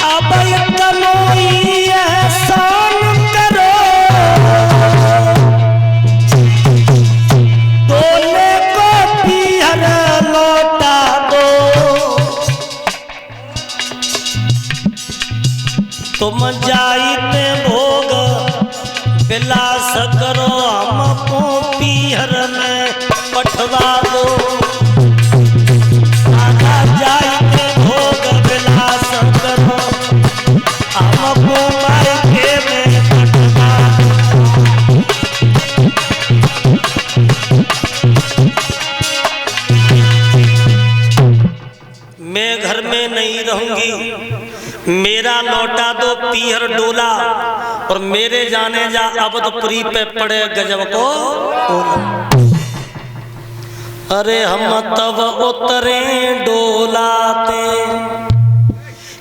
अब इतनो ही एहसान करो, डोले को पीहर लौटा दो। तुम जाइते भोग विलास करो, हमको पीहर में पठवा दो। आगा जाइते भोग विलास करो, हमको मायके में पठवा दो। मैं घर में नहीं रहूंगी, मेरा लौटा दो पीहर डोला, और मेरे जाने जा अवधपुरी पे पड़े गजब को ओला। अरे हम तब उतरे डोलाते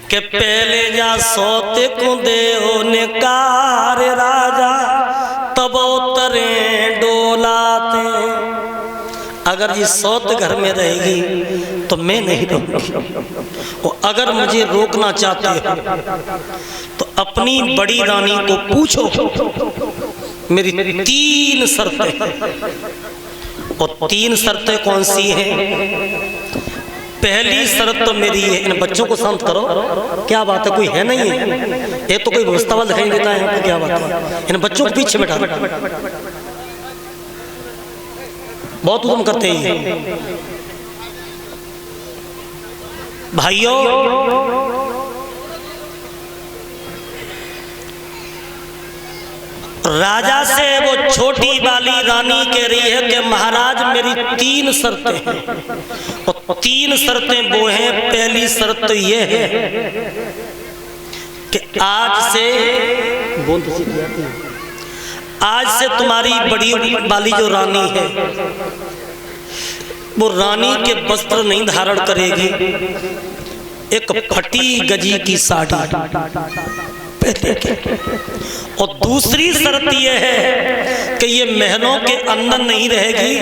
के पहले जा सोते कुंदे होने कार राजा, तब उतरे डोलाते। अगर ये सौत घर में रहेगी तो मैं नहीं रहूंगी, और अगर मुझे रोकना चाहते हो तो अपनी बड़ी रानी को पूछो। मेरी 3 शर्तें, और 3 शर्तें कौन सी हैं? पहली शर्त तो मेरी है, इन बच्चों को शांत करो। क्या बात है, कोई है नहीं है? ये तो कोई व्यवस्था वाला दिखाई देता है यहाँ पे। क्या बात है, इन बच्चों को पीछे बैठा, बहुत उद्यम करते हैं भाइयों। राजा से वो छोटी वाली रानी कह रही है कि महाराज मेरी 3 शर्तें हैं, और 3 शर्तें वो हैं। पहली शर्त ये है कि आज से तुम्हारी बड़ी वाली जो रानी है वो रानी के वस्त्र नहीं धारण करेगी, एक फटी गजी की साड़ी पहनेगी। और दूसरी शर्त यह है कि ये महलों के अंदर नहीं रहेगी,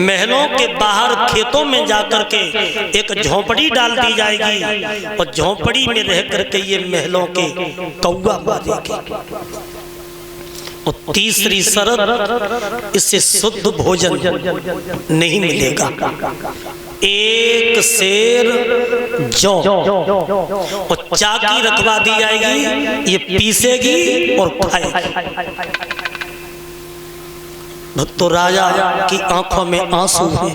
महलों के बाहर खेतों में जाकर के एक झोंपड़ी डाल दी जाएगी, और झोंपड़ी में रह करके ये महलों के कौवा मारेगी। और तीसरी शर्त, इससे शुद्ध भोजन नहीं मिलेगा। 1 शेर जौ और चाकी रखवा दी जाएगी, ये पीसेगी और खाएगी। तो राजा की आंखों में आंसू हैं।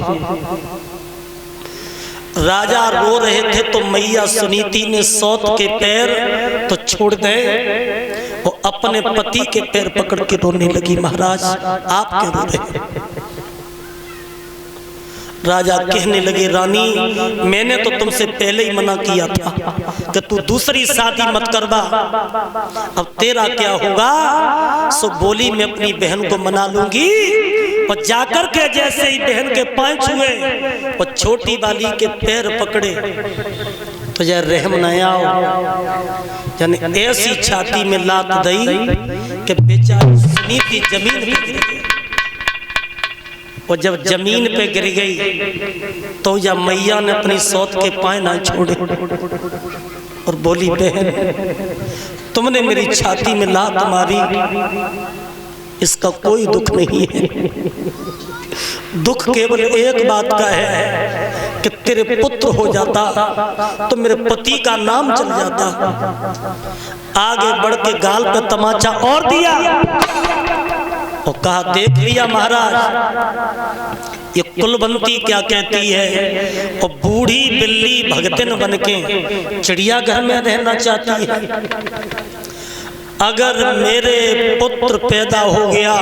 राजा रो रहे थे तो मैया सुनीति ने सौत के पैर तो छोड़ गए, वो अपने पति के पैर पकड़ के रोने लगी। महाराज आप क्यों रो रहे हैं? राजा कहने लगे रानी मैंने तो तुमसे पहले ही मना किया था कि तू दूसरी शादी मत करवा, अब तेरा क्या होगा? सो बोली मैं अपनी बहन को मना लूंगी। और जाकर के जैसे ही बहन के पांव छुए और छोटी वाली के पैर पकड़े तो यार रहम न आओ, यानी ऐसी छाती में लात दई कि बेचारी सुनीति जमीन पे गिर गई। और जब जमीन पे गिर गई तो या मैया ने अपनी सौत के पांव ना छोड़े और बोली बहन तुमने मेरी छाती में लात मारी, इसका कोई दुख नहीं है। दुख केवल एक बात का है कि तेरे पुत्र हो जाता तो मेरे पति का नाम चल जाता। आगे बढ़ के गाल पे तमाचा और दिया और कहा देख लिया महाराज ये कुलवंती क्या कहती है, और बूढ़ी बिल्ली भगतिन बनके चिड़ियाघर में रहना चाहती है। अगर मेरे पुत्र पैदा हो गया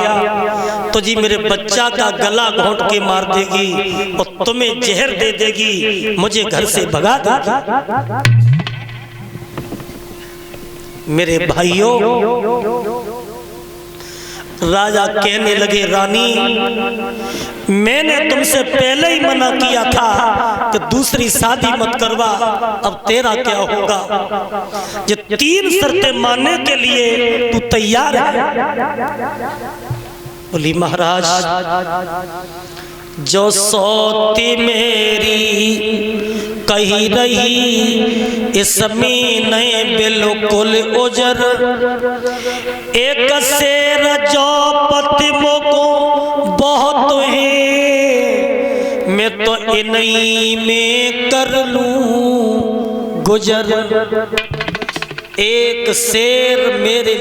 तो जी मेरे बच्चा का गला घोंट के मार देगी और तुम्हें जहर दे देगी, मुझे घर से भगा देगी। मेरे भाइयों राजा कहने लगे रानी मैंने तुमसे पहले ही मना किया था कि दूसरी शादी मत करवा, अब तेरा क्या होगा? ये 3 शर्तें मानने के लिए तू तैयार है? बोली महाराज जो सौती मेरी कही रही इसमें नहीं बिल्कुल उजर, एक शेर जो पतिमों को बहुत है, मैं तो इन्हीं में कर लूं गुजर। एक शेर मेरे